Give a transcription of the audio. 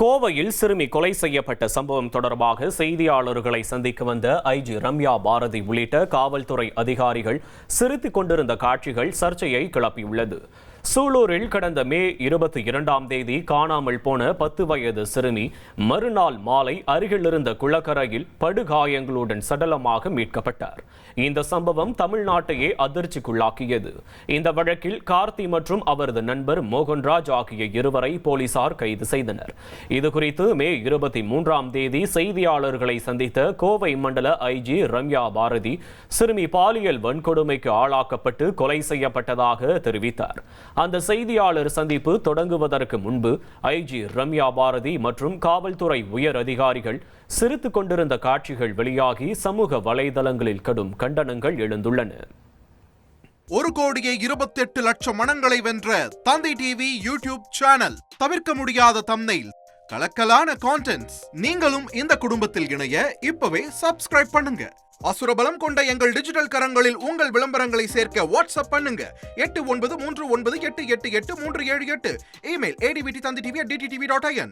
கோவையில் சிறுமி கொலை செய்யப்பட்ட சம்பவம் தொடர்பாக செய்தியாளர்களை சந்திக்க வந்த ஐஜி ரம்யா பாரதி உள்ளிட்ட காவல்துறை அதிகாரிகள் சிரித்துக் கொண்டிருந்த காட்சிகள் சர்ச்சையை கிளப்பியுள்ளது. சூலூரில் கடந்த மே 22ஆம் தேதி காணாமல் போன 10 வயது சிறுமி மறுநாள் மாலை அருகில் இருந்த குளக்கரையில் படுகாயங்களுடன் சடலமாக மீட்கப்பட்டார். இந்த சம்பவம் தமிழ்நாட்டையே அதிர்ச்சிக்குள்ளாக்கியது. இந்த வழக்கில் கார்த்தி மற்றும் அவரது நண்பர் மோகன்ராஜ் ஆகிய இருவரை போலீசார் கைது செய்தனர். இதுகுறித்து மே 23ஆம் தேதி செய்தியாளர்களை சந்தித்த கோவை மண்டல ஐஜி ரம்யா பாரதி சிறுமி பாலியல் வன்கொடுமைக்கு ஆளாக்கப்பட்டு கொலை செய்யப்பட்டதாக தெரிவித்தார். அந்த செய்தியாளர் சந்திப்பு தொடங்குவதற்கு முன்பு ஐஜி ரம்யா பாரதி மற்றும் காவல்துறை உயர் அதிகாரிகள் சிரித்துக் கொண்டிருந்த காட்சிகள் வெளியாகி சமூக வலைதளங்களில் கடும் கண்டனங்கள் எழுந்துள்ளன. 1,28,00,000 மனங்களை வென்ற தந்தி டிவி யூடியூப் சேனல். தவிர்க்க முடியாத தம்ப்நெயில், கலக்கலான கான்டென்ட்ஸ். நீங்களும் இந்த குடும்பத்தில் இணைய இப்பவே சப்ஸ்கிரைப் பண்ணுங்க. அசுரபலம் கொண்ட எங்கள் டிஜிட்டல் கரங்களில் உங்கள் விளம்பரங்களை சேர்க்க வாட்ஸ்அப் பண்ணுங்க. 8939888378. Email advtthanditv@dttv.in.